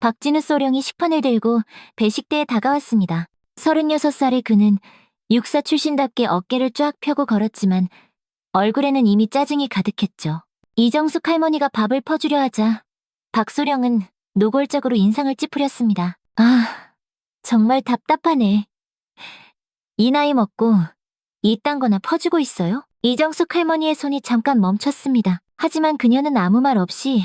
박진우 소령이 식판을 들고 배식대에 다가왔습니다. 36살의 그는 육사 출신답게 어깨를 쫙 펴고 걸었지만 얼굴에는 이미 짜증이 가득했죠. 이정숙 할머니가 밥을 퍼주려 하자 박소령은 노골적으로 인상을 찌푸렸습니다. 아, 정말 답답하네. 이 나이 먹고 이딴 거나 퍼주고 있어요? 이정숙 할머니의 손이 잠깐 멈췄습니다. 하지만 그녀는 아무 말 없이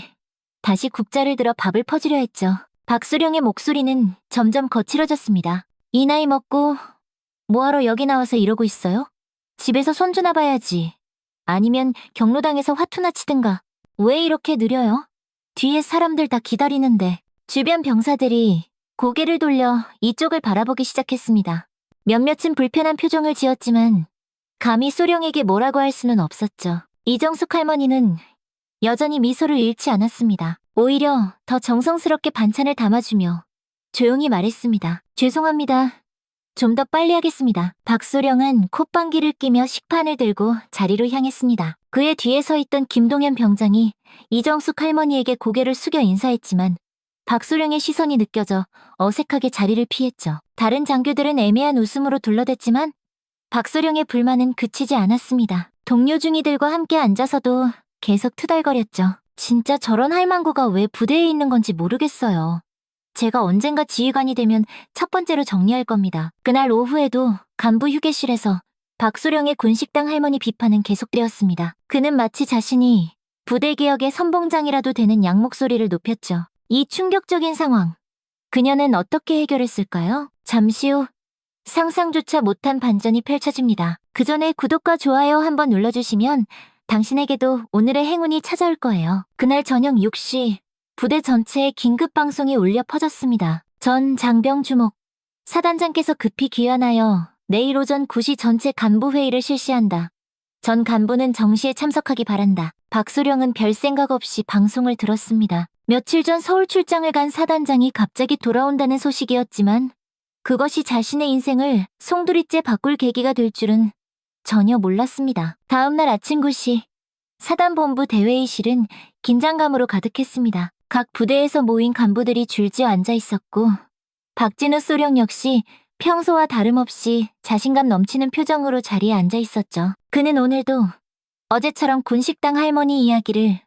다시 국자를 들어 밥을 퍼주려 했죠. 박소령의 목소리는 점점 거칠어졌습니다. 이 나이 먹고 뭐하러 여기 나와서 이러고 있어요? 집에서 손주나 봐야지. 아니면 경로당에서 화투나 치든가. 왜 이렇게 느려요? 뒤에 사람들 다 기다리는데. 주변 병사들이 고개를 돌려 이쪽을 바라보기 시작했습니다. 몇몇은 불편한 표정을 지었지만 감히 소령에게 뭐라고 할 수는 없었죠. 이정숙 할머니는 여전히 미소를 잃지 않았습니다. 오히려 더 정성스럽게 반찬을 담아주며 조용히 말했습니다. 죄송합니다. 좀 더 빨리 하겠습니다. 박소령은 콧방귀를 끼며 식판을 들고 자리로 향했습니다. 그의 뒤에 서 있던 김동현 병장이 이정숙 할머니에게 고개를 숙여 인사했지만 박소령의 시선이 느껴져 어색하게 자리를 피했죠. 다른 장교들은 애매한 웃음으로 둘러댔지만 박소령의 불만은 그치지 않았습니다. 동료 중이들과 함께 앉아서도 계속 투덜거렸죠. 진짜 저런 할망구가 왜 부대에 있는 건지 모르겠어요. 제가 언젠가 지휘관이 되면 첫 번째로 정리할 겁니다. 그날 오후에도 간부 휴게실에서 박소령의 군식당 할머니 비판은 계속되었습니다. 그는 마치 자신이 부대개혁의 선봉장이라도 되는 양 목소리를 높였죠. 이 충격적인 상황, 그녀는 어떻게 해결했을까요? 잠시 후 상상조차 못한 반전이 펼쳐집니다. 그 전에 구독과 좋아요 한번 눌러주시면 당신에게도 오늘의 행운이 찾아올 거예요. 그날 저녁 6시 부대 전체에 긴급 방송이 울려 퍼졌습니다. 전 장병 주목, 사단장께서 급히 귀환하여 내일 오전 9시 전체 간부 회의를 실시한다. 전 간부는 정시에 참석하기 바란다. 박소령은 별 생각 없이 방송을 들었습니다. 며칠 전 서울 출장을 간 사단장이 갑자기 돌아온다는 소식이었지만 그것이 자신의 인생을 송두리째 바꿀 계기가 될 줄은 전혀 몰랐습니다. 다음 날 아침 9시 사단본부 대회의실은 긴장감으로 가득했습니다. 각 부대에서 모인 간부들이 줄지어 앉아 있었고 박진우 소령 역시 평소와 다름없이 자신감 넘치는 표정으로 자리에 앉아 있었죠. 그는 오늘도 어제처럼 군식당 할머니 이야기를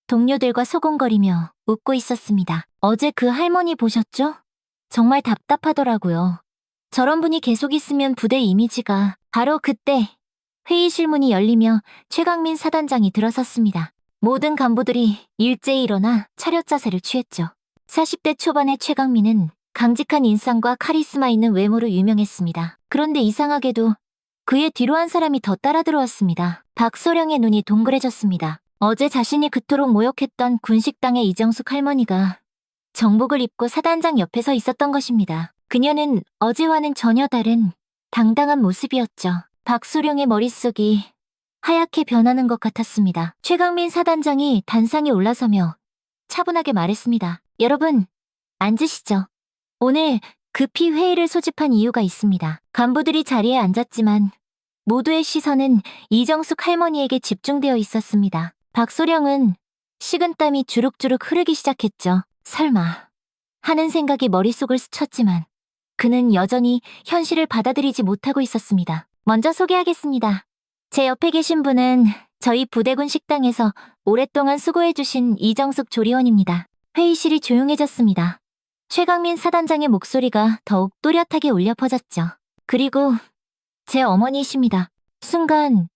동료들과 소곤거리며 웃고 있었습니다. 어제 그 할머니 보셨죠? 정말 답답하더라고요. 저런 분이 계속 있으면 부대 이미지가. 바로 그때 회의실 문이 열리며 최강민 사단장이 들어섰습니다. 모든 간부들이 일제히 일어나 차렷 자세를 취했죠. 40대 초반의 최강민은 강직한 인상과 카리스마 있는 외모로 유명했습니다. 그런데 이상하게도 그의 뒤로 한 사람이 더 따라 들어왔습니다. 박소령의 눈이 동그래졌습니다. 어제 자신이 그토록 모욕했던 군식당의 이정숙 할머니가 정복을 입고 사단장 옆에 서 있었던 것입니다. 그녀는 어제와는 전혀 다른 당당한 모습이었죠. 박소령의 머릿속이 하얗게 변하는 것 같았습니다. 최강민 사단장이 단상에 올라서며 차분하게 말했습니다. 여러분, 앉으시죠. 오늘 급히 회의를 소집한 이유가 있습니다. 간부들이 자리에 앉았지만 모두의 시선은 이정숙 할머니에게 집중되어 있었습니다. 박소령은 식은땀이 주룩주룩 흐르기 시작했죠. 설마 하는 생각이 머릿속을 스쳤지만 그는 여전히 현실을 받아들이지 못하고 있었습니다. 먼저 소개하겠습니다. 제 옆에 계신 분은 저희 부대군 식당에서 오랫동안 수고해주신 이정숙 조리원입니다. 회의실이 조용해졌습니다. 최강민 사단장의 목소리가 더욱 또렷하게 울려 퍼졌죠. 그리고 제 어머니이십니다. 순간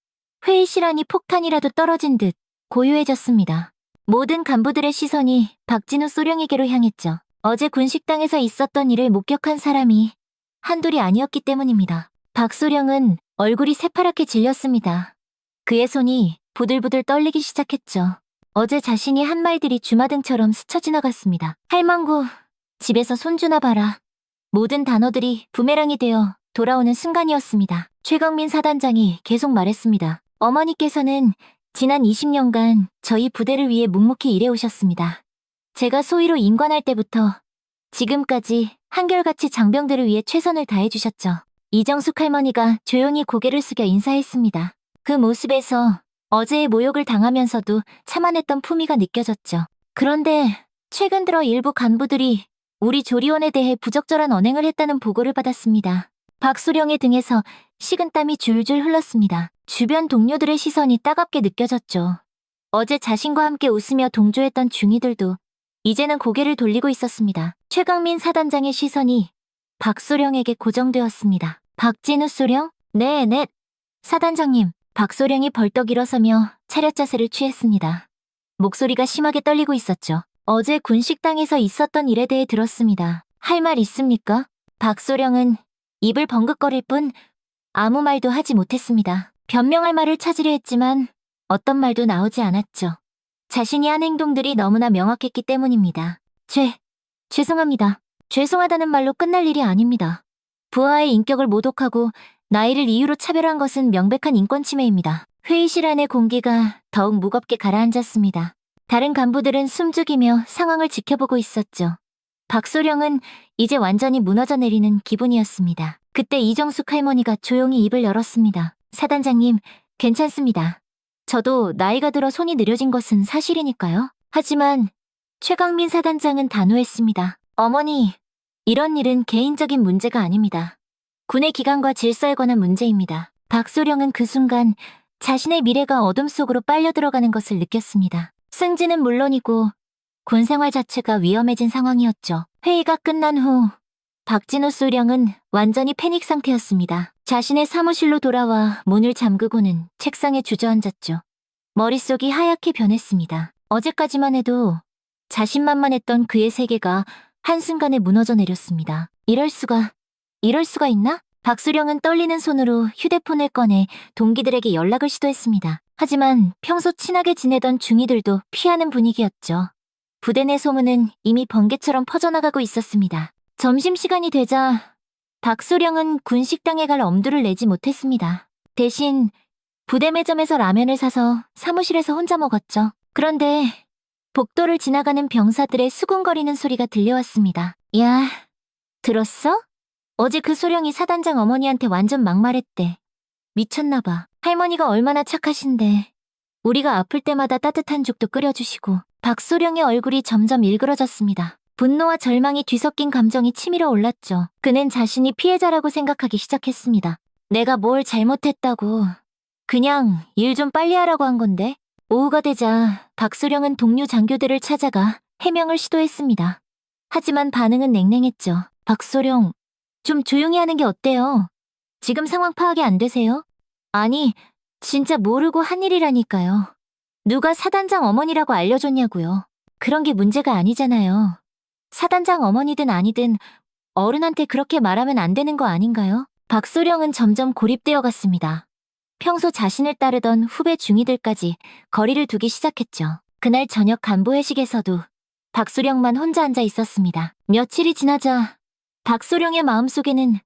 회의실 안이 폭탄이라도 떨어진 듯 고요해졌습니다. 모든 간부들의 시선이 박진우 소령에게로 향했죠. 어제 군식당에서 있었던 일을 목격한 사람이 한둘이 아니었기 때문입니다. 박소령은 얼굴이 새파랗게 질렸습니다. 그의 손이 부들부들 떨리기 시작했죠. 어제 자신이 한 말들이 주마등처럼 스쳐 지나갔습니다. 할망구, 집에서 손주나 봐라. 모든 단어들이 부메랑이 되어 돌아오는 순간이었습니다. 최강민 사단장이 계속 말했습니다. 어머니께서는 지난 20년간 저희 부대를 위해 묵묵히 일해오셨습니다. 제가 소위로 임관할 때부터 지금까지 한결같이 장병들을 위해 최선을 다해주셨죠. 이정숙 할머니가 조용히 고개를 숙여 인사했습니다. 그 모습에서 어제의 모욕을 당하면서도 참아냈던 품위가 느껴졌죠. 그런데 최근 들어 일부 간부들이 우리 조리원에 대해 부적절한 언행을 했다는 보고를 받았습니다. 박소령의 등에서 식은땀이 줄줄 흘렀습니다. 주변 동료들의 시선이 따갑게 느껴졌죠. 어제 자신과 함께 웃으며 동조했던 중이들도 이제는 고개를 돌리고 있었습니다. 최강민 사단장의 시선이 박소령에게 고정되었습니다. 박진우 소령? 네. 사단장님, 박소령이 벌떡 일어서며 차렷 자세를 취했습니다. 목소리가 심하게 떨리고 있었죠. 어제 군식당에서 있었던 일에 대해 들었습니다. 할 말 있습니까? 박소령은 입을 번긋거릴 뿐 아무 말도 하지 못했습니다. 변명할 말을 찾으려 했지만 어떤 말도 나오지 않았죠. 자신이 한 행동들이 너무나 명확했기 때문입니다. 죄송합니다. 죄송하다는 말로 끝날 일이 아닙니다. 부하의 인격을 모독하고 나이를 이유로 차별한 것은 명백한 인권침해입니다. 회의실 안의 공기가 더욱 무겁게 가라앉았습니다. 다른 간부들은 숨죽이며 상황을 지켜보고 있었죠. 박소령은 이제 완전히 무너져 내리는 기분이었습니다. 그때 이정숙 할머니가 조용히 입을 열었습니다. 사단장님, 괜찮습니다. 저도 나이가 들어 손이 느려진 것은 사실이니까요. 하지만 최강민 사단장은 단호했습니다. 어머니, 이런 일은 개인적인 문제가 아닙니다. 군의 기강과 질서에 관한 문제입니다. 박소령은 그 순간 자신의 미래가 어둠 속으로 빨려 들어가는 것을 느꼈습니다. 승진은 물론이고 군 생활 자체가 위험해진 상황이었죠. 회의가 끝난 후 박진우 소령은 완전히 패닉 상태였습니다. 자신의 사무실로 돌아와 문을 잠그고는 책상에 주저앉았죠. 머릿속이 하얗게 변했습니다. 어제까지만 해도 자신만만했던 그의 세계가 한순간에 무너져 내렸습니다. 이럴 수가 있나? 박수령은 떨리는 손으로 휴대폰을 꺼내 동기들에게 연락을 시도했습니다. 하지만 평소 친하게 지내던 중이들도 피하는 분위기였죠. 부대 내 소문은 이미 번개처럼 퍼져나가고 있었습니다. 점심시간이 되자 박소령은 군식당에 갈 엄두를 내지 못했습니다. 대신 부대 매점에서 라면을 사서 사무실에서 혼자 먹었죠. 그런데 복도를 지나가는 병사들의 수군거리는 소리가 들려왔습니다. 야, 들었어? 어제 그 소령이 사단장 어머니한테 완전 막말했대. 미쳤나봐. 할머니가 얼마나 착하신데. 우리가 아플 때마다 따뜻한 죽도 끓여주시고. 박소령의 얼굴이 점점 일그러졌습니다. 분노와 절망이 뒤섞인 감정이 치밀어 올랐죠. 그는 자신이 피해자라고 생각하기 시작했습니다. 내가 뭘 잘못했다고. 그냥 일 좀 빨리 하라고 한 건데. 오후가 되자 박소령은 동료 장교들을 찾아가 해명을 시도했습니다. 하지만 반응은 냉랭했죠. 박소령, 좀 조용히 하는 게 어때요? 지금 상황 파악이 안 되세요? 아니, 진짜 모르고 한 일이라니까요. 누가 사단장 어머니라고 알려줬냐고요. 그런 게 문제가 아니잖아요. 사단장 어머니든 아니든 어른한테 그렇게 말하면 안 되는 거 아닌가요? 박소령은 점점 고립되어 갔습니다. 평소 자신을 따르던 후배 중이들까지 거리를 두기 시작했죠. 그날 저녁 간부 회식에서도 박소령만 혼자 앉아 있었습니다. 며칠이 지나자 박소령의 마음속에는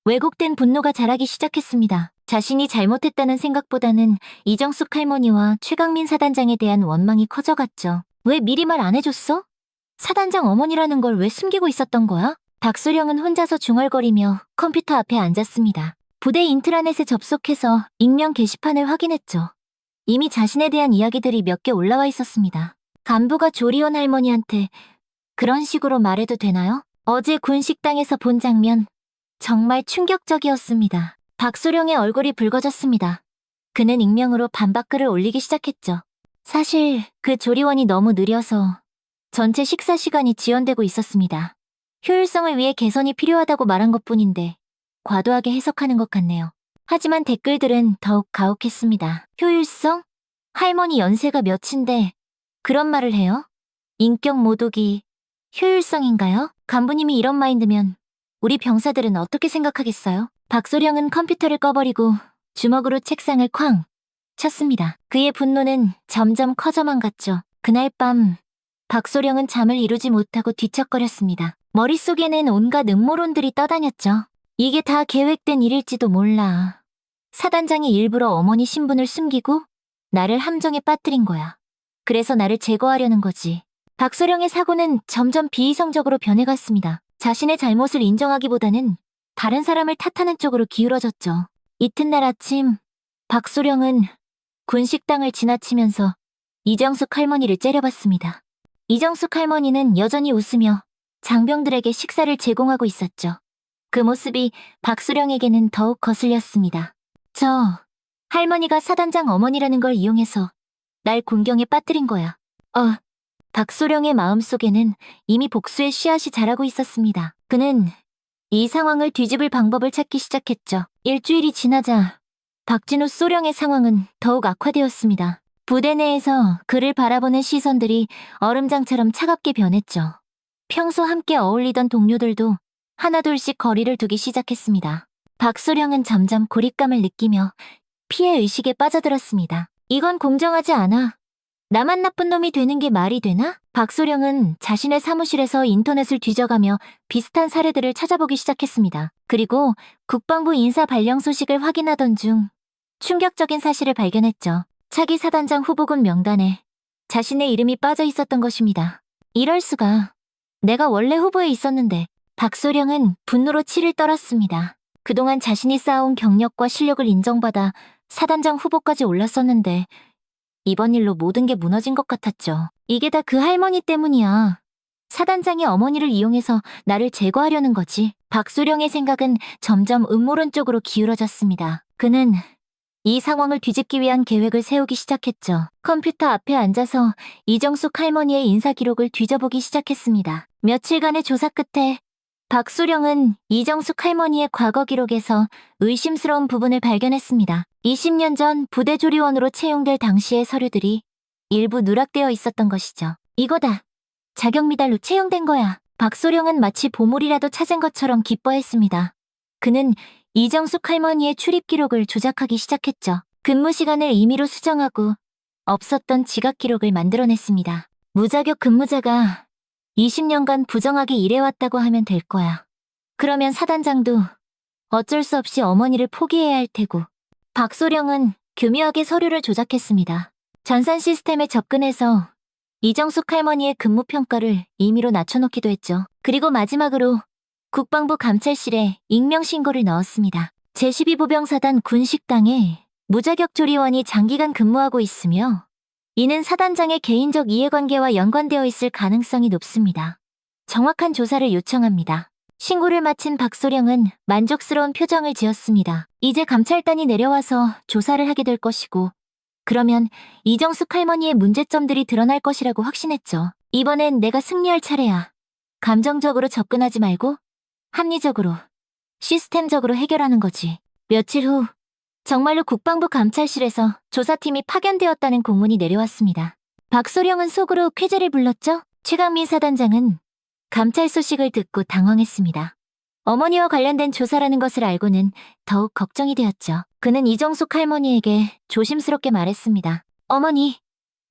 왜곡된 분노가 자라기 시작했습니다. 자신이 잘못했다는 생각보다는 이정숙 할머니와 최강민 사단장에 대한 원망이 커져갔죠. 왜 미리 말 안 해줬어? 사단장 어머니라는 걸 왜 숨기고 있었던 거야? 박소령은 혼자서 중얼거리며 컴퓨터 앞에 앉았습니다. 부대 인트라넷에 접속해서 익명 게시판을 확인했죠. 이미 자신에 대한 이야기들이 몇 개 올라와 있었습니다. 간부가 조리원 할머니한테 그런 식으로 말해도 되나요? 어제 군식당에서 본 장면, 정말 충격적이었습니다. 박소령의 얼굴이 붉어졌습니다. 그는 익명으로 반박글을 올리기 시작했죠. 사실 그 조리원이 너무 느려서 전체 식사 시간이 지연되고 있었습니다. 효율성을 위해 개선이 필요하다고 말한 것뿐인데 과도하게 해석하는 것 같네요. 하지만 댓글들은 더욱 가혹했습니다. 효율성? 할머니 연세가 몇인데 그런 말을 해요? 인격 모독이 효율성인가요? 간부님이 이런 마인드면 우리 병사들은 어떻게 생각하겠어요? 박소령은 컴퓨터를 꺼버리고 주먹으로 책상을 쾅 쳤습니다. 그의 분노는 점점 커져만 갔죠. 그날 밤 박소령은 잠을 이루지 못하고 뒤척거렸습니다. 머릿속에는 온갖 음모론들이 떠다녔죠. 이게 다 계획된 일일지도 몰라. 사단장이 일부러 어머니 신분을 숨기고 나를 함정에 빠뜨린 거야. 그래서 나를 제거하려는 거지. 박소령의 사고는 점점 비이성적으로 변해갔습니다. 자신의 잘못을 인정하기보다는 다른 사람을 탓하는 쪽으로 기울어졌죠. 이튿날 아침, 박소령은 군식당을 지나치면서 이정숙 할머니를 째려봤습니다. 이정숙 할머니는 여전히 웃으며 장병들에게 식사를 제공하고 있었죠. 그 모습이 박소령에게는 더욱 거슬렸습니다. 저 할머니가 사단장 어머니라는 걸 이용해서 날 공경에 빠뜨린 거야. 박소령의 마음속에는 이미 복수의 씨앗이 자라고 있었습니다. 그는 이 상황을 뒤집을 방법을 찾기 시작했죠. 일주일이 지나자 박진우 소령의 상황은 더욱 악화되었습니다. 부대 내에서 그를 바라보는 시선들이 얼음장처럼 차갑게 변했죠. 평소 함께 어울리던 동료들도 하나둘씩 거리를 두기 시작했습니다. 박소령은 점점 고립감을 느끼며 피해 의식에 빠져들었습니다. 이건 공정하지 않아. 나만 나쁜 놈이 되는 게 말이 되나? 박소령은 자신의 사무실에서 인터넷을 뒤져가며 비슷한 사례들을 찾아보기 시작했습니다. 그리고 국방부 인사 발령 소식을 확인하던 중 충격적인 사실을 발견했죠. 차기 사단장 후보군 명단에 자신의 이름이 빠져 있었던 것입니다. 이럴 수가. 내가 원래 후보에 있었는데. 박소령은 분노로 치를 떨었습니다. 그동안 자신이 쌓아온 경력과 실력을 인정받아 사단장 후보까지 올랐었는데 이번 일로 모든 게 무너진 것 같았죠. 이게 다 그 할머니 때문이야. 사단장이 어머니를 이용해서 나를 제거하려는 거지. 박소령의 생각은 점점 음모론 쪽으로 기울어졌습니다. 그는 이 상황을 뒤집기 위한 계획을 세우기 시작했죠. 컴퓨터 앞에 앉아서 이정숙 할머니의 인사 기록을 뒤져보기 시작했습니다. 며칠간의 조사 끝에 박소령은 이정숙 할머니의 과거 기록에서 의심스러운 부분을 발견했습니다. 20년 전 부대 조리원으로 채용될 당시의 서류들이 일부 누락되어 있었던 것이죠. 이거다. 자격 미달로 채용된 거야. 박소령은 마치 보물이라도 찾은 것처럼 기뻐했습니다. 그는 이정숙 할머니의 출입 기록을 조작하기 시작했죠. 근무 시간을 임의로 수정하고 없었던 지각 기록을 만들어냈습니다. 무자격 근무자가 20년간 부정하게 일해왔다고 하면 될 거야. 그러면 사단장도 어쩔 수 없이 어머니를 포기해야 할 테고. 박소령은 교묘하게 서류를 조작했습니다. 전산 시스템에 접근해서 이정숙 할머니의 근무 평가를 임의로 낮춰놓기도 했죠. 그리고 마지막으로 국방부 감찰실에 익명 신고를 넣었습니다. 제12보병사단 군식당에 무자격 조리원이 장기간 근무하고 있으며 이는 사단장의 개인적 이해관계와 연관되어 있을 가능성이 높습니다. 정확한 조사를 요청합니다. 신고를 마친 박소령은 만족스러운 표정을 지었습니다. 이제 감찰단이 내려와서 조사를 하게 될 것이고 그러면 이정숙 할머니의 문제점들이 드러날 것이라고 확신했죠. 이번엔 내가 승리할 차례야. 감정적으로 접근하지 말고 합리적으로, 시스템적으로 해결하는 거지. 며칠 후 정말로 국방부 감찰실에서 조사팀이 파견되었다는 공문이 내려왔습니다. 박소령은 속으로 쾌재를 불렀죠. 최강민 사단장은 감찰 소식을 듣고 당황했습니다. 어머니와 관련된 조사라는 것을 알고는 더욱 걱정이 되었죠. 그는 이정숙 할머니에게 조심스럽게 말했습니다. 어머니,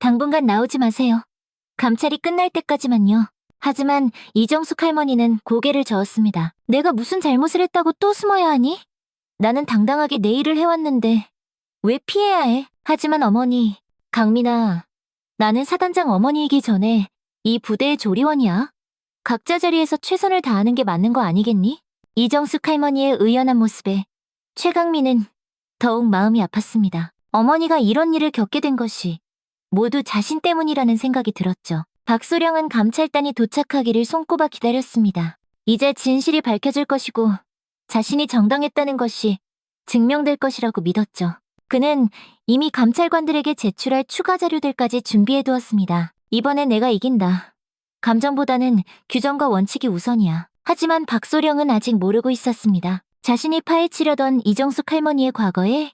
당분간 나오지 마세요. 감찰이 끝날 때까지만요. 하지만 이정숙 할머니는 고개를 저었습니다. 내가 무슨 잘못을 했다고 또 숨어야 하니? 나는 당당하게 내 일을 해왔는데 왜 피해야 해? 하지만 어머니, 강민아, 나는 사단장 어머니이기 전에 이 부대의 조리원이야. 각자 자리에서 최선을 다하는 게 맞는 거 아니겠니? 이정숙 할머니의 의연한 모습에 최강민은 더욱 마음이 아팠습니다. 어머니가 이런 일을 겪게 된 것이 모두 자신 때문이라는 생각이 들었죠. 박소령은 감찰단이 도착하기를 손꼽아 기다렸습니다. 이제 진실이 밝혀질 것이고 자신이 정당했다는 것이 증명될 것이라고 믿었죠. 그는 이미 감찰관들에게 제출할 추가 자료들까지 준비해두었습니다. 이번엔 내가 이긴다. 감정보다는 규정과 원칙이 우선이야. 하지만 박소령은 아직 모르고 있었습니다. 자신이 파헤치려던 이정숙 할머니의 과거에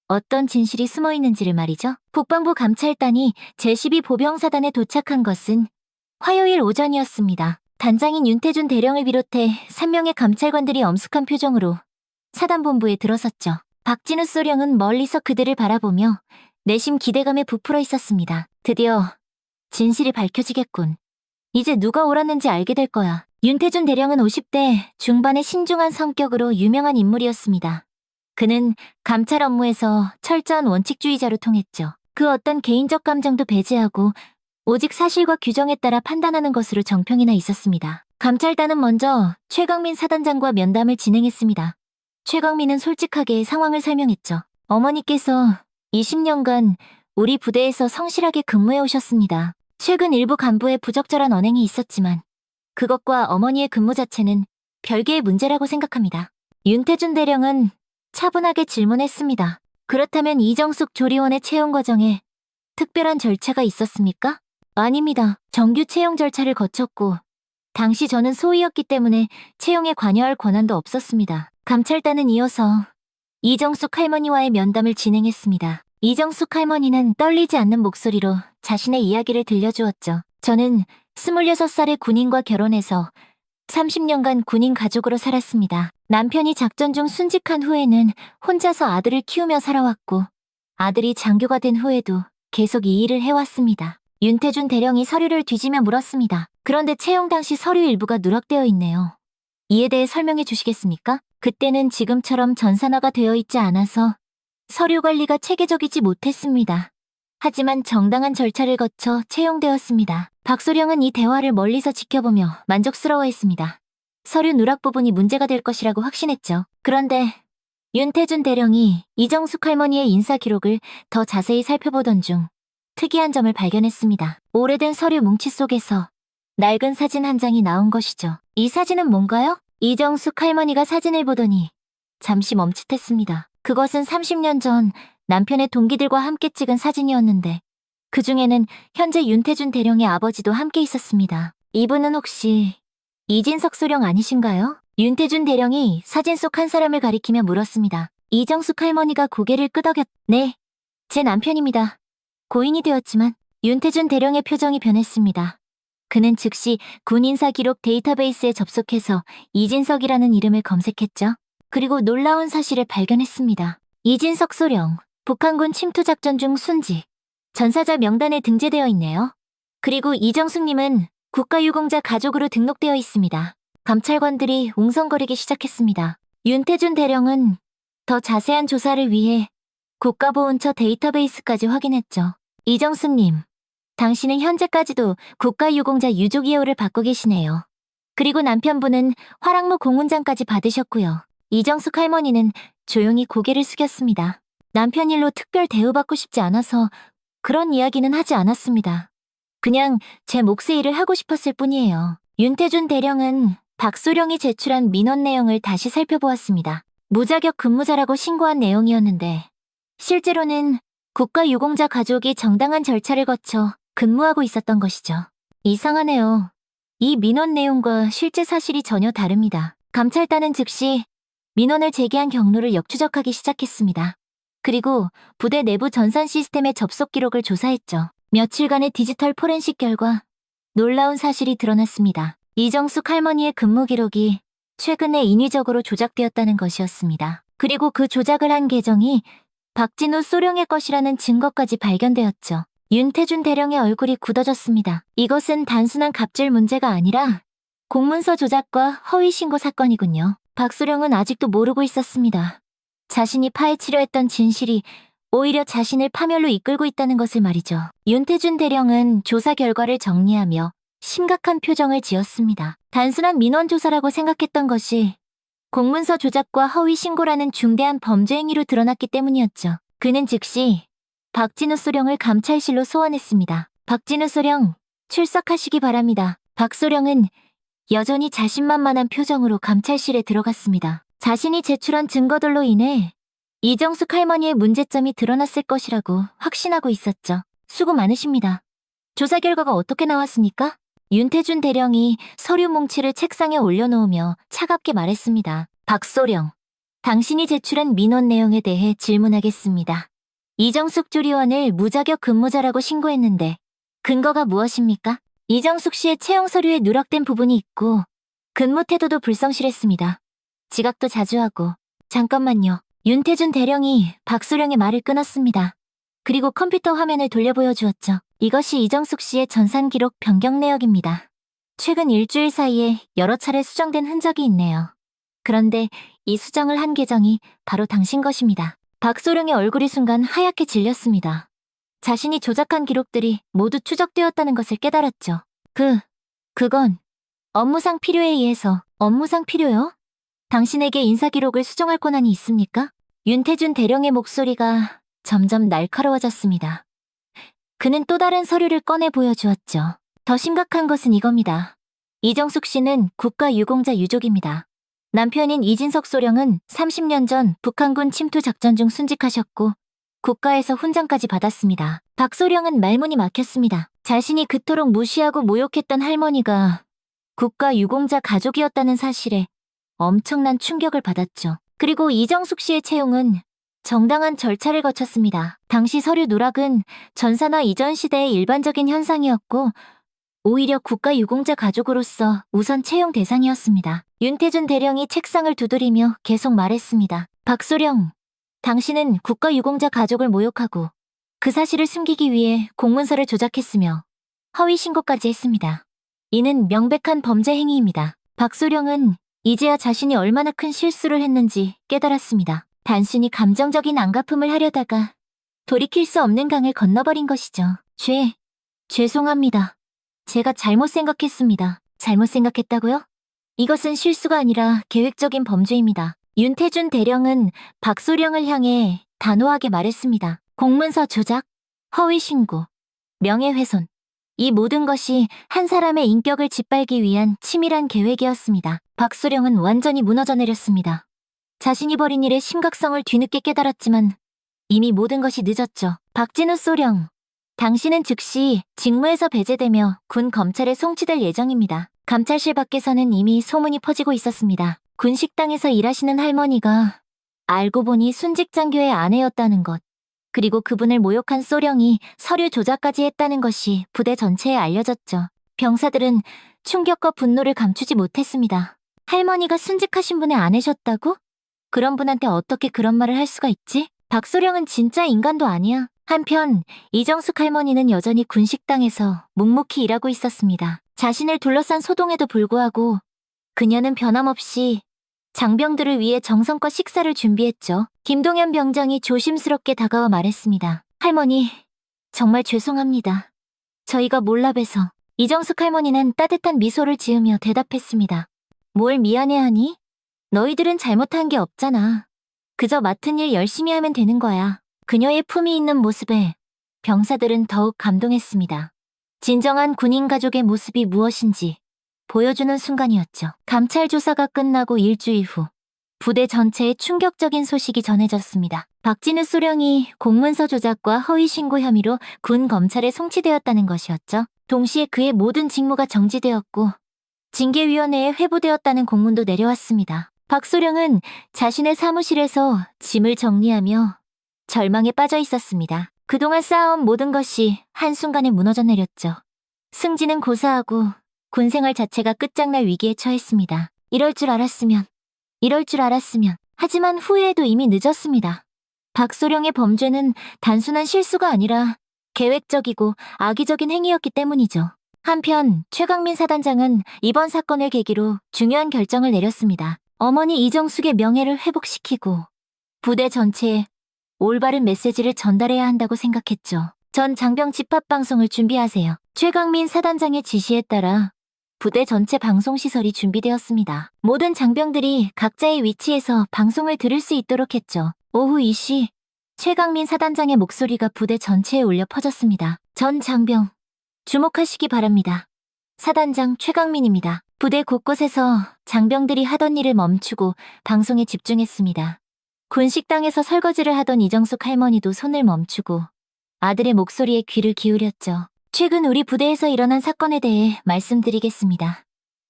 어떤 진실이 숨어 있는지를 말이죠. 국방부 감찰단이 제12보병사단에 도착한 것은 화요일 오전이었습니다. 단장인 윤태준 대령을 비롯해 3명의 감찰관들이 엄숙한 표정으로 사단본부에 들어섰죠. 박진우 소령은 멀리서 그들을 바라보며 내심 기대감에 부풀어 있었습니다. 드디어 진실이 밝혀지겠군. 이제 누가 옳았는지 알게 될 거야. 윤태준 대령은 50대 중반의 신중한 성격으로 유명한 인물이었습니다. 그는 감찰 업무에서 철저한 원칙주의자로 통했죠. 그 어떤 개인적 감정도 배제하고 오직 사실과 규정에 따라 판단하는 것으로 정평이 나 있었습니다. 감찰단은 먼저 최강민 사단장과 면담을 진행했습니다. 최강민은 솔직하게 상황을 설명했죠. 어머니께서 20년간 우리 부대에서 성실하게 근무해 오셨습니다. 최근 일부 간부의 부적절한 언행이 있었지만 그것과 어머니의 근무 자체는 별개의 문제라고 생각합니다. 윤태준 대령은 차분하게 질문했습니다. 그렇다면 이정숙 조리원의 채용 과정에 특별한 절차가 있었습니까? 아닙니다. 정규 채용 절차를 거쳤고 당시 저는 소위였기 때문에 채용에 관여할 권한도 없었습니다. 감찰단은 이어서 이정숙 할머니와의 면담을 진행했습니다. 이정숙 할머니는 떨리지 않는 목소리로 자신의 이야기를 들려주었죠. 저는 26살의 군인과 결혼해서 30년간 군인 가족으로 살았습니다. 남편이 작전 중 순직한 후에는 혼자서 아들을 키우며 살아왔고 아들이 장교가 된 후에도 계속 이 일을 해왔습니다. 윤태준 대령이 서류를 뒤지며 물었습니다. 그런데 채용 당시 서류 일부가 누락되어 있네요. 이에 대해 설명해 주시겠습니까? 그때는 지금처럼 전산화가 되어 있지 않아서 서류 관리가 체계적이지 못했습니다. 하지만 정당한 절차를 거쳐 채용되었습니다. 박소령은 이 대화를 멀리서 지켜보며 만족스러워했습니다. 서류 누락 부분이 문제가 될 것이라고 확신했죠. 그런데 윤태준 대령이 이정숙 할머니의 인사 기록을 더 자세히 살펴보던 중 특이한 점을 발견했습니다. 오래된 서류 뭉치 속에서 낡은 사진 한 장이 나온 것이죠. 이 사진은 뭔가요? 이정숙 할머니가 사진을 보더니 잠시 멈칫했습니다. 그것은 30년 전 남편의 동기들과 함께 찍은 사진이었는데 그중에는 현재 윤태준 대령의 아버지도 함께 있었습니다. 이분은 혹시 이진석 소령 아니신가요? 윤태준 대령이 사진 속 한 사람을 가리키며 물었습니다. 이정숙 할머니가 고개를 끄덕였... 네, 제 남편입니다. 고인이 되었지만 윤태준 대령의 표정이 변했습니다. 그는 즉시 군 인사 기록 데이터베이스에 접속해서 이진석이라는 이름을 검색했죠. 그리고 놀라운 사실을 발견했습니다. 이진석 소령, 북한군 침투작전 중 순직, 전사자 명단에 등재되어 있네요. 그리고 이정숙님은 국가유공자 가족으로 등록되어 있습니다. 감찰관들이 웅성거리기 시작했습니다. 윤태준 대령은 더 자세한 조사를 위해 국가보훈처 데이터베이스까지 확인했죠. 이정숙님, 당신은 현재까지도 국가유공자 유족이호를 받고 계시네요. 그리고 남편분은 화랑무 공훈장까지 받으셨고요. 이정숙 할머니는 조용히 고개를 숙였습니다. 남편 일로 특별 대우받고 싶지 않아서 그런 이야기는 하지 않았습니다. 그냥 제 몫의 일을 하고 싶었을 뿐이에요. 윤태준 대령은 박소령이 제출한 민원 내용을 다시 살펴보았습니다. 무자격 근무자라고 신고한 내용이었는데 실제로는 국가유공자 가족이 정당한 절차를 거쳐 근무하고 있었던 것이죠. 이상하네요. 이 민원 내용과 실제 사실이 전혀 다릅니다. 감찰단은 즉시 민원을 제기한 경로를 역추적하기 시작했습니다. 그리고 부대 내부 전산 시스템의 접속 기록을 조사했죠. 며칠간의 디지털 포렌식 결과 놀라운 사실이 드러났습니다. 이정숙 할머니의 근무 기록이 최근에 인위적으로 조작되었다는 것이었습니다. 그리고 그 조작을 한 계정이 박진우 소령의 것이라는 증거까지 발견되었죠. 윤태준 대령의 얼굴이 굳어졌습니다. 이것은 단순한 갑질 문제가 아니라 공문서 조작과 허위 신고 사건이군요. 박소령은 아직도 모르고 있었습니다. 자신이 파헤치려 했던 진실이 오히려 자신을 파멸로 이끌고 있다는 것을 말이죠. 윤태준 대령은 조사 결과를 정리하며 심각한 표정을 지었습니다. 단순한 민원 조사라고 생각했던 것이 공문서 조작과 허위 신고라는 중대한 범죄 행위로 드러났기 때문이었죠. 그는 즉시 박진우 소령을 감찰실로 소환했습니다. 박진우 소령, 출석하시기 바랍니다. 박소령은 여전히 자신만만한 표정으로 감찰실에 들어갔습니다. 자신이 제출한 증거들로 인해 이정숙 할머니의 문제점이 드러났을 것이라고 확신하고 있었죠. 수고 많으십니다. 조사 결과가 어떻게 나왔습니까? 윤태준 대령이 서류 뭉치를 책상에 올려놓으며 차갑게 말했습니다. 박소령, 당신이 제출한 민원 내용에 대해 질문하겠습니다. 이정숙 조리원을 무자격 근무자라고 신고했는데 근거가 무엇입니까? 이정숙 씨의 채용 서류에 누락된 부분이 있고 근무 태도도 불성실했습니다. 지각도 자주 하고. 잠깐만요. 윤태준 대령이 박소령의 말을 끊었습니다. 그리고 컴퓨터 화면을 돌려 보여주었죠. 이것이 이정숙 씨의 전산 기록 변경 내역입니다. 최근 일주일 사이에 여러 차례 수정된 흔적이 있네요. 그런데 이 수정을 한 계정이 바로 당신 것입니다. 박소령의 얼굴이 순간 하얗게 질렸습니다. 자신이 조작한 기록들이 모두 추적되었다는 것을 깨달았죠. 그건 업무상 필요에 의해서. 업무상 필요요? 당신에게 인사 기록을 수정할 권한이 있습니까? 윤태준 대령의 목소리가 점점 날카로워졌습니다. 그는 또 다른 서류를 꺼내 보여주었죠. 더 심각한 것은 이겁니다. 이정숙 씨는 국가유공자 유족입니다. 남편인 이진석 소령은 30년 전 북한군 침투 작전 중 순직하셨고 국가에서 훈장까지 받았습니다. 박소령은 말문이 막혔습니다. 자신이 그토록 무시하고 모욕했던 할머니가 국가유공자 가족이었다는 사실에 엄청난 충격을 받았죠. 그리고 이정숙 씨의 채용은 정당한 절차를 거쳤습니다. 당시 서류 누락은 전산화 이전 시대의 일반적인 현상이었고 오히려 국가유공자 가족으로서 우선 채용 대상이었습니다. 윤태준 대령이 책상을 두드리며 계속 말했습니다. 박소령, 당신은 국가유공자 가족을 모욕하고 그 사실을 숨기기 위해 공문서를 조작했으며 허위 신고까지 했습니다. 이는 명백한 범죄 행위입니다. 박소령은 이제야 자신이 얼마나 큰 실수를 했는지 깨달았습니다. 단순히 감정적인 안갚음을 하려다가 돌이킬 수 없는 강을 건너버린 것이죠. 죄송합니다. 제가 잘못 생각했습니다. 잘못 생각했다고요? 이것은 실수가 아니라 계획적인 범죄입니다. 윤태준 대령은 박소령을 향해 단호하게 말했습니다. 공문서 조작, 허위 신고, 명예훼손. 이 모든 것이 한 사람의 인격을 짓밟기 위한 치밀한 계획이었습니다. 박소령은 완전히 무너져 내렸습니다. 자신이 벌인 일의 심각성을 뒤늦게 깨달았지만 이미 모든 것이 늦었죠. 박진우 소령, 당신은 즉시 직무에서 배제되며 군 검찰에 송치될 예정입니다. 감찰실 밖에서는 이미 소문이 퍼지고 있었습니다. 군 식당에서 일하시는 할머니가 알고 보니 순직장교의 아내였다는 것, 그리고 그분을 모욕한 소령이 서류 조작까지 했다는 것이 부대 전체에 알려졌죠. 병사들은 충격과 분노를 감추지 못했습니다. 할머니가 순직하신 분의 아내셨다고? 그런 분한테 어떻게 그런 말을 할 수가 있지? 박소령은 진짜 인간도 아니야. 한편 이정숙 할머니는 여전히 군식당에서 묵묵히 일하고 있었습니다. 자신을 둘러싼 소동에도 불구하고 그녀는 변함없이 장병들을 위해 정성껏 식사를 준비했죠. 김동현 병장이 조심스럽게 다가와 말했습니다. 할머니, 정말 죄송합니다. 저희가 몰라 봬서. 이정숙 할머니는 따뜻한 미소를 지으며 대답했습니다. 뭘 미안해하니? 너희들은 잘못한 게 없잖아. 그저 맡은 일 열심히 하면 되는 거야. 그녀의 품이 있는 모습에 병사들은 더욱 감동했습니다. 진정한 군인 가족의 모습이 무엇인지 보여주는 순간이었죠. 감찰 조사가 끝나고 일주일 후 부대 전체에 충격적인 소식이 전해졌습니다. 박진우 소령이 공문서 조작과 허위 신고 혐의로 군 검찰에 송치되었다는 것이었죠. 동시에 그의 모든 직무가 정지되었고 징계위원회에 회부되었다는 공문도 내려왔습니다. 박소령은 자신의 사무실에서 짐을 정리하며 절망에 빠져 있었습니다. 그동안 쌓아온 모든 것이 한순간에 무너져 내렸죠. 승진은 고사하고 군생활 자체가 끝장날 위기에 처했습니다. 이럴 줄 알았으면. 하지만 후회해도 이미 늦었습니다. 박소령의 범죄는 단순한 실수가 아니라 계획적이고 악의적인 행위였기 때문이죠. 한편 최강민 사단장은 이번 사건을 계기로 중요한 결정을 내렸습니다. 어머니 이정숙의 명예를 회복시키고 부대 전체에 올바른 메시지를 전달해야 한다고 생각했죠. 전 장병 집합방송을 준비하세요. 최강민 사단장의 지시에 따라 부대 전체 방송시설이 준비되었습니다. 모든 장병들이 각자의 위치에서 방송을 들을 수 있도록 했죠. 오후 2시 최강민 사단장의 목소리가 부대 전체에 울려 퍼졌습니다. 전 장병, 주목하시기 바랍니다. 사단장 최강민입니다. 부대 곳곳에서 장병들이 하던 일을 멈추고 방송에 집중했습니다. 군 식당에서 설거지를 하던 이정숙 할머니도 손을 멈추고 아들의 목소리에 귀를 기울였죠. 최근 우리 부대에서 일어난 사건에 대해 말씀드리겠습니다.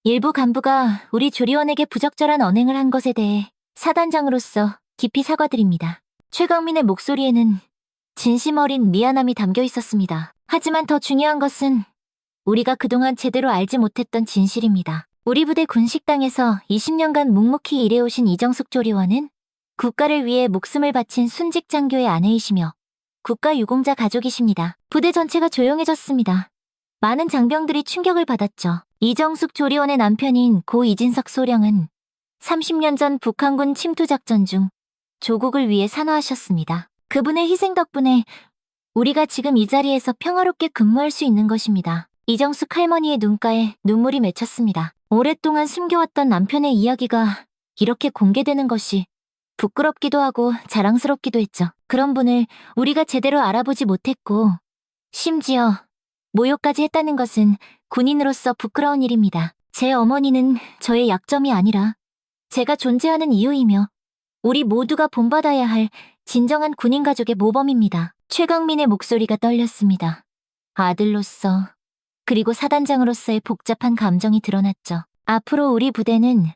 일부 간부가 우리 조리원에게 부적절한 언행을 한 것에 대해 사단장으로서 깊이 사과드립니다. 최강민의 목소리에는 진심 어린 미안함이 담겨 있었습니다. 하지만 더 중요한 것은 우리가 그동안 제대로 알지 못했던 진실입니다. 우리 부대 군식당에서 20년간 묵묵히 일해오신 이정숙 조리원은 국가를 위해 목숨을 바친 순직 장교의 아내이시며 국가유공자 가족이십니다. 부대 전체가 조용해졌습니다. 많은 장병들이 충격을 받았죠. 이정숙 조리원의 남편인 고 이진석 소령은 30년 전 북한군 침투 작전 중 조국을 위해 산화하셨습니다. 그분의 희생 덕분에 우리가 지금 이 자리에서 평화롭게 근무할 수 있는 것입니다. 이정숙 할머니의 눈가에 눈물이 맺혔습니다. 오랫동안 숨겨왔던 남편의 이야기가 이렇게 공개되는 것이 부끄럽기도 하고 자랑스럽기도 했죠. 그런 분을 우리가 제대로 알아보지 못했고 심지어 모욕까지 했다는 것은 군인으로서 부끄러운 일입니다. 제 어머니는 저의 약점이 아니라 제가 존재하는 이유이며 우리 모두가 본받아야 할 진정한 군인 가족의 모범입니다. 최강민의 목소리가 떨렸습니다. 아들로서 그리고 사단장으로서의 복잡한 감정이 드러났죠. 앞으로 우리 부대는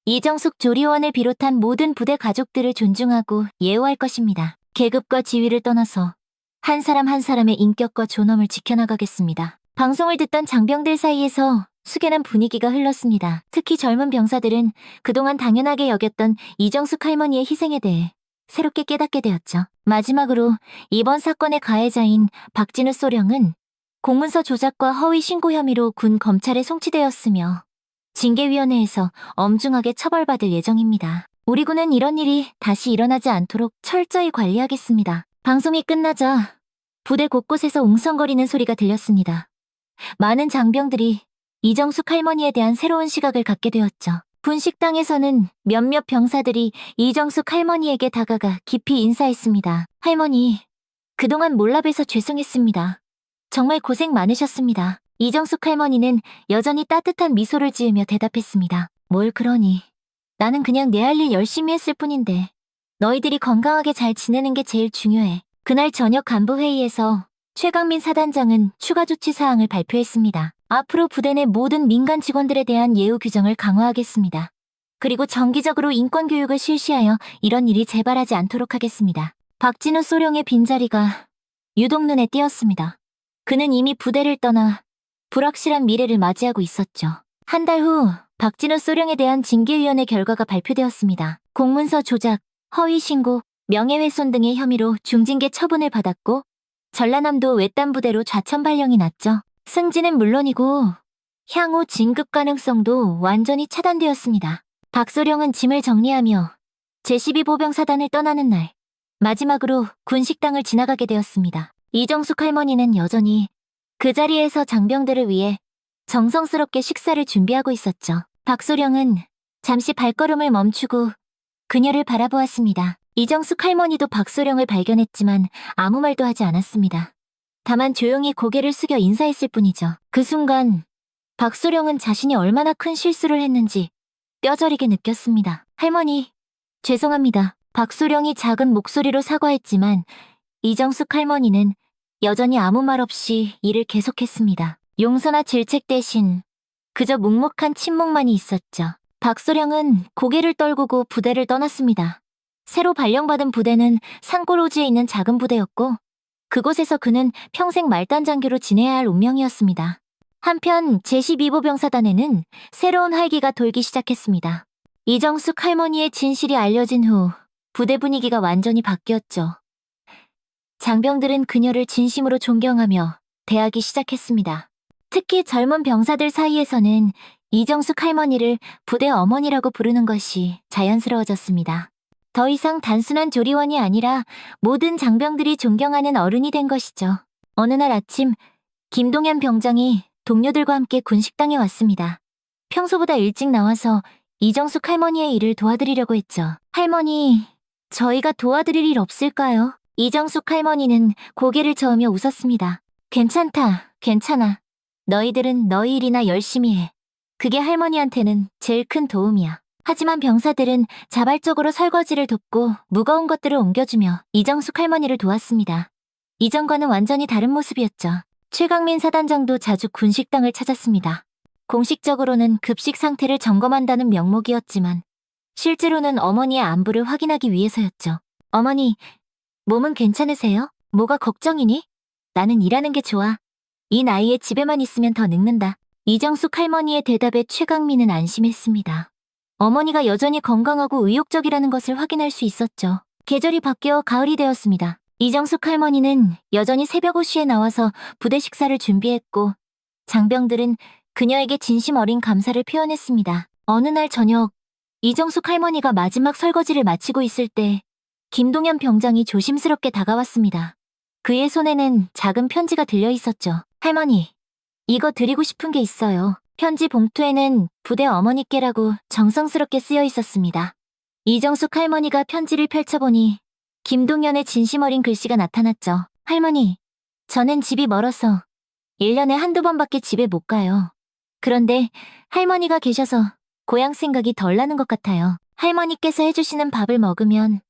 이정숙 조리원을 비롯한 모든 부대 가족들을 존중하고 예우할 것입니다. 계급과 지위를 떠나서 한 사람 한 사람의 인격과 존엄을 지켜나가겠습니다. 방송을 듣던 장병들 사이에서 숙연한 분위기가 흘렀습니다. 특히 젊은 병사들은 그동안 당연하게 여겼던 이정숙 할머니의 희생에 대해 새롭게 깨닫게 되었죠. 마지막으로 이번 사건의 가해자인 박진우 소령은 공문서 조작과 허위 신고 혐의로 군 검찰에 송치되었으며 징계위원회에서 엄중하게 처벌받을 예정입니다. 우리 군은 이런 일이 다시 일어나지 않도록 철저히 관리하겠습니다. 방송이 끝나자 부대 곳곳에서 웅성거리는 소리가 들렸습니다. 많은 장병들이 이정숙 할머니에 대한 새로운 시각을 갖게 되었죠. 군 식당에서는 몇몇 병사들이 이정숙 할머니에게 다가가 깊이 인사했습니다. 할머니, 그동안 몰라봬서 죄송했습니다. 정말 고생 많으셨습니다. 이정숙 할머니는 여전히 따뜻한 미소를 지으며 대답했습니다. 뭘 그러니. 나는 그냥 내 할 일 열심히 했을 뿐인데 너희들이 건강하게 잘 지내는 게 제일 중요해. 그날 저녁 간부회의에서 최강민 사단장은 추가 조치 사항을 발표했습니다. 앞으로 부대 내 모든 민간 직원들에 대한 예우 규정을 강화하겠습니다. 그리고 정기적으로 인권 교육을 실시하여 이런 일이 재발하지 않도록 하겠습니다. 박진우 소령의 빈자리가 유독 눈에 띄었습니다. 그는 이미 부대를 떠나 불확실한 미래를 맞이하고 있었죠. 한 달 후 박진우 소령에 대한 징계위원회 결과가 발표되었습니다. 공문서 조작, 허위 신고, 명예훼손 등의 혐의로 중징계 처분을 받았고 전라남도 외딴 부대로 좌천 발령이 났죠. 승진은 물론이고 향후 진급 가능성도 완전히 차단되었습니다. 박소령은 짐을 정리하며 제12보병사단을 떠나는 날 마지막으로 군 식당을 지나가게 되었습니다. 이정숙 할머니는 여전히 그 자리에서 장병들을 위해 정성스럽게 식사를 준비하고 있었죠. 박소령은 잠시 발걸음을 멈추고 그녀를 바라보았습니다. 이정숙 할머니도 박소령을 발견했지만 아무 말도 하지 않았습니다. 다만 조용히 고개를 숙여 인사했을 뿐이죠. 그 순간 박소령은 자신이 얼마나 큰 실수를 했는지 뼈저리게 느꼈습니다. 할머니, 죄송합니다. 박소령이 작은 목소리로 사과했지만 이정숙 할머니는 여전히 아무 말 없이 일을 계속했습니다. 용서나 질책 대신 그저 묵묵한 침묵만이 있었죠. 박소령은 고개를 떨구고 부대를 떠났습니다. 새로 발령받은 부대는 산골오지에 있는 작은 부대였고 그곳에서 그는 평생 말단 장교로 지내야 할 운명이었습니다. 한편 제12보병사단에는 새로운 활기가 돌기 시작했습니다. 이정숙 할머니의 진실이 알려진 후 부대 분위기가 완전히 바뀌었죠. 장병들은 그녀를 진심으로 존경하며 대하기 시작했습니다. 특히 젊은 병사들 사이에서는 이정숙 할머니를 부대 어머니라고 부르는 것이 자연스러워졌습니다. 더 이상 단순한 조리원이 아니라 모든 장병들이 존경하는 어른이 된 것이죠. 어느 날 아침, 김동현 병장이 동료들과 함께 군식당에 왔습니다. 평소보다 일찍 나와서 이정숙 할머니의 일을 도와드리려고 했죠. 할머니, 저희가 도와드릴 일 없을까요? 이정숙 할머니는 고개를 저으며 웃었습니다. 괜찮다, 괜찮아. 너희들은 너희 일이나 열심히 해. 그게 할머니한테는 제일 큰 도움이야. 하지만 병사들은 자발적으로 설거지를 돕고 무거운 것들을 옮겨주며 이정숙 할머니를 도왔습니다. 이전과는 완전히 다른 모습이었죠. 최강민 사단장도 자주 군식당을 찾았습니다. 공식적으로는 급식 상태를 점검한다는 명목이었지만 실제로는 어머니의 안부를 확인하기 위해서였죠. 어머니, 몸은 괜찮으세요? 뭐가 걱정이니? 나는 일하는 게 좋아. 이 나이에 집에만 있으면 더 늙는다. 이정숙 할머니의 대답에 최강민은 안심했습니다. 어머니가 여전히 건강하고 의욕적이라는 것을 확인할 수 있었죠. 계절이 바뀌어 가을이 되었습니다. 이정숙 할머니는 여전히 새벽 5시에 나와서 부대 식사를 준비했고 장병들은 그녀에게 진심 어린 감사를 표현했습니다. 어느 날 저녁, 이정숙 할머니가 마지막 설거지를 마치고 있을 때 김동현 병장이 조심스럽게 다가왔습니다. 그의 손에는 작은 편지가 들려 있었죠. 할머니, 이거 드리고 싶은 게 있어요. 편지 봉투에는 부대 어머니께라고 정성스럽게 쓰여 있었습니다. 이정숙 할머니가 편지를 펼쳐보니 김동현의 진심 어린 글씨가 나타났죠. 할머니, 저는 집이 멀어서 1년에 한두 번밖에 집에 못 가요. 그런데 할머니가 계셔서 고향 생각이 덜 나는 것 같아요. 할머니께서 해주시는 밥을 먹으면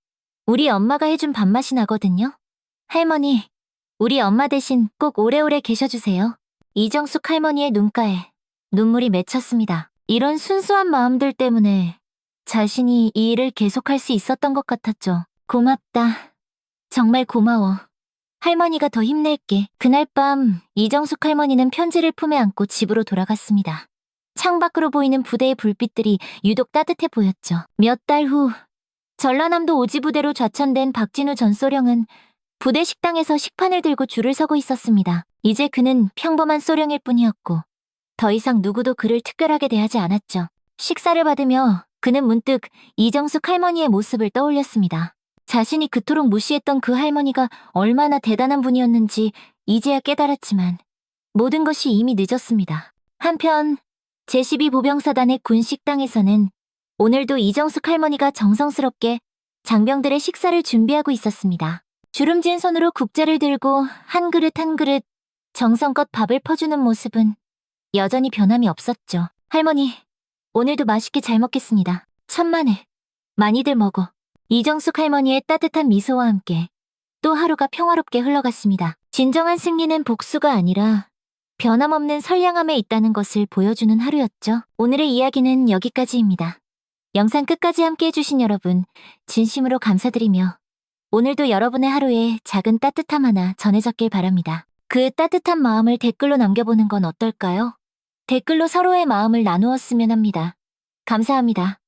우리 엄마가 해준 밥맛이 나거든요. 할머니, 우리 엄마 대신 꼭 오래오래 계셔주세요. 이정숙 할머니의 눈가에 눈물이 맺혔습니다. 이런 순수한 마음들 때문에 자신이 이 일을 계속할 수 있었던 것 같았죠. 고맙다. 정말 고마워. 할머니가 더 힘낼게. 그날 밤 이정숙 할머니는 편지를 품에 안고 집으로 돌아갔습니다. 창밖으로 보이는 부대의 불빛들이 유독 따뜻해 보였죠. 몇 달 후 전라남도 오지부대로 좌천된 박진우 전소령은 부대 식당에서 식판을 들고 줄을 서고 있었습니다. 이제 그는 평범한 소령일 뿐이었고 더 이상 누구도 그를 특별하게 대하지 않았죠. 식사를 받으며 그는 문득 이정숙 할머니의 모습을 떠올렸습니다. 자신이 그토록 무시했던 그 할머니가 얼마나 대단한 분이었는지 이제야 깨달았지만 모든 것이 이미 늦었습니다. 한편 제12 보병사단의 군 식당에서는 오늘도 이정숙 할머니가 정성스럽게 장병들의 식사를 준비하고 있었습니다. 주름진 손으로 국자를 들고 한 그릇 한 그릇 정성껏 밥을 퍼주는 모습은 여전히 변함이 없었죠. 할머니, 오늘도 맛있게 잘 먹겠습니다. 천만에 많이들 먹어. 이정숙 할머니의 따뜻한 미소와 함께 또 하루가 평화롭게 흘러갔습니다. 진정한 승리는 복수가 아니라 변함없는 선량함에 있다는 것을 보여주는 하루였죠. 오늘의 이야기는 여기까지입니다. 영상 끝까지 함께 해주신 여러분, 진심으로 감사드리며 오늘도 여러분의 하루에 작은 따뜻함 하나 전해졌길 바랍니다. 그 따뜻한 마음을 댓글로 남겨보는 건 어떨까요? 댓글로 서로의 마음을 나누었으면 합니다. 감사합니다.